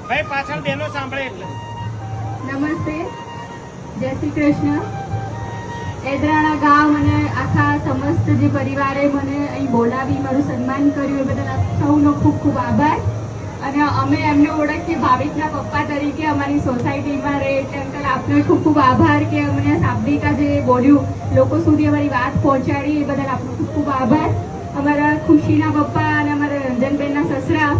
ભાઈ પાછળ બેનો સાંભળે એટલે. નમસ્તે, જય શ્રી કૃષ્ણ. એદરાણા ગામ અને આખા સમસ્ત જે પરિવારે મને અહીં બોલાવી મારું સન્માન કર્યું એ બદલ આપ સૌનો ખૂબ ખૂબ આભાર. અને અમે એમને ઓળખીએ ભાવિકના પપ્પા તરીકે અમારી સોસાયટીમાં રહે એટલે અંકલ આપનો ખૂબ ખૂબ આભાર કે અમને શાબ્દિકા જે બોલ્યું લોકો સુધી અમારી વાત પહોંચાડી એ બદલ આપનો ખૂબ ખૂબ આભાર. અમારા ખુશીના પપ્પા અને અમારા રંજનબેનના સસરા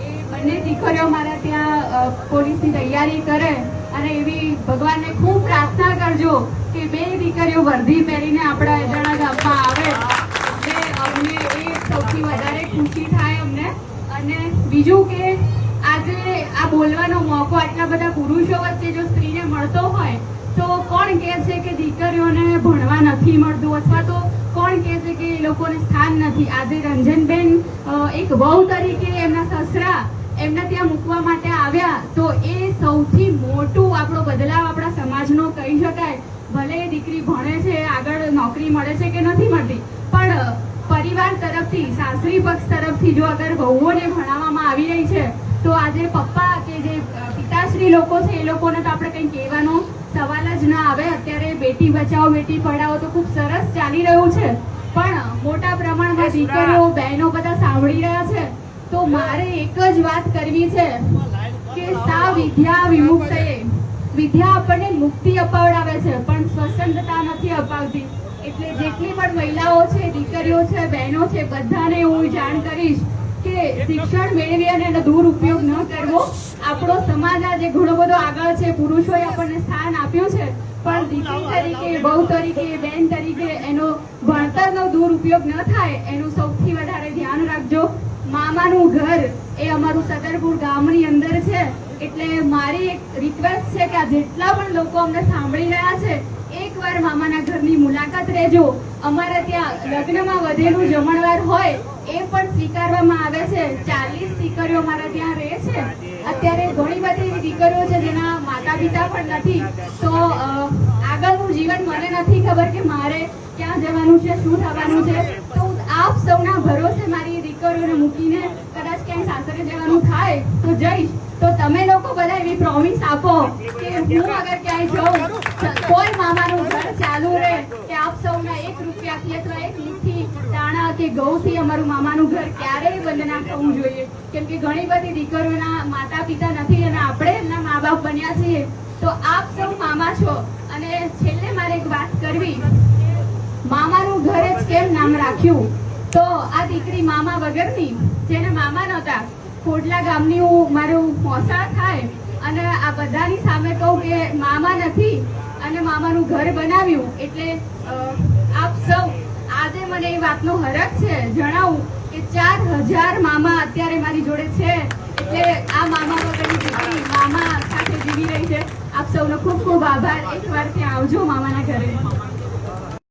એ બંને દીકરીઓ મારા ત્યાં પોલીસની તૈયારી કરે અને એવી ભગવાનને ખૂબ પ્રાર્થના કરજો કે બે દીકરીઓ વર્ધી પહેરીને આપણા એદરાણા ગામમાં આવે એટલે અમને એ સૌથી વધારે ખુશી થાય અમને. અને બીજું કે આજે આ બોલવાનો મોકો આટલા બધા પુરુષો વચ્ચે જો સ્ત્રીને મળતો હોય તો કોણ કહે છે કે દીકરીઓને ભણવા નથી મળતું અથવા તો કોણ કહે છે કે એ લોકોને સ્થાન નથી. આજે રંજનબેન એક વહુ તરીકે એમના સસરા એમને ત્યાં મૂકવા માટે આવ્યા તો એ સૌથી મોટું આપણો બદલાવ આપણા સમાજનો કહી શકાય. ભલે દીકરી ભણે છે, આગળ નોકરી મળે છે કે નથી મળતી, પણ પરિવાર તરફથી સાસરી પક્ષ તરફથી જો અગર વહુઓને ભણાવવામાં આવી રહી છે તો આજે પપ્પા કે જે પિતાશ્રી લોકો છે એ લોકોને તો આપણે કંઈ કહેવાનો સવાલ જ ના આવે. અત્યારે બેટી બચાવો બેટી પઢાવો તો ખૂબ સરસ ચાલી રહ્યું છે, પણ મોટા પ્રમાણમાં દીકરીઓ બહેનો બધા સાંભળી રહ્યા છે તો મારે એક જ વાત કરવી છે કે સા વિદ્યા વિમુક્તએ. વિદ્યા આપણને મુક્તિ અપાવડાવે છે પણ સ્વતંત્રતા નથી અપાવતી. એટલે જેટલી પણ મહિલાઓ છે, દીકરીઓ છે, બહેનો છે, બધાને હું જાણ કરીશ કે શિક્ષણ મેળવી અને એનો દુરુપયોગ ન કરવો. આપણો સમાજ આજે ઘણો બધો આગળ છે, પુરુષોએ આપણને સ્થાન આપ્યું છે, પણ દીકરી તરીકે, બહુ તરીકે, બેન તરીકે એનો ભણતરનો દુરુપયોગ ન થાય એનું સૌથી વધારે ધ્યાન રાખજો. મામાનું ઘર એ અમારું સદરપુર ગામની અંદર છે એટલે મારી એક રિક્વેસ્ટ છે કે આ જેટલા પણ લોકો અમને સાંભળી રહ્યા છે એકવાર મામાના ઘરની મુલાકાત લેજો. અમારે ત્યાં લગ્નમાં વધેલું જમણવાર હોય એ પણ સ્વીકારવામાં આવે છે. 40 દીકરીઓ મારા ત્યાં રહે છે. અત્યારે ઘણી બધી એવી દીકરીઓ છે જેના માતા પિતા પણ નથી, તો આગળનું જીવન મને નથી ખબર કે મારે ક્યાં જવાનું છે, શું થવાનું છે. તો આપ સૌના ભરોસે મારી દીકરીઓને મૂકીને કદાચ ક્યાંય સાસરે જવાનું થાય તો જઈશ. તો તમે લોકો બધા એવી પ્રોમિસ આપો કે હું અગર ક્યાંય જાઉં કોઈ મામાનું ઘર ચાલુ રહે કે આપ સૌના 1 રૂપિયાથી અથવા 1 મુઠ્ઠી દાણા કે ઘઉંથી અમારું મામાનું ઘર ક્યારેય બંધ ના થવું જોઈએ. કેમ કે ઘણી બધી દીકરીઓના માતા પિતા નથી અને આપણે એમના મા બાપ બન્યા છીએ. તો આપ સૌ મામા છો. અને છેલ્લે મારે એક વાત કરવી, મામાનું ઘર જ કેમ નામ રાખ્યું? તો આ દીકરી મામા વગરની, જેને મામા નહોતા, કોટલા ગામની હું મારું મોસા થાય અને આ બધાની સામે કહું કે મામા નથી અને મામાનું ઘર બનાવ્યું. એટલે આપ સૌ આજે મને એ વાતનો હરખ છે જણાવું કે 4000 મામા અત્યારે મારી જોડે છે. એટલે આ મામા વગરની દીકરી મામા સાથે જીવી રહી છે. આપ સૌનો ખૂબ ખૂબ આભાર. એકવાર ત્યાં આવજો મામાના ઘરે.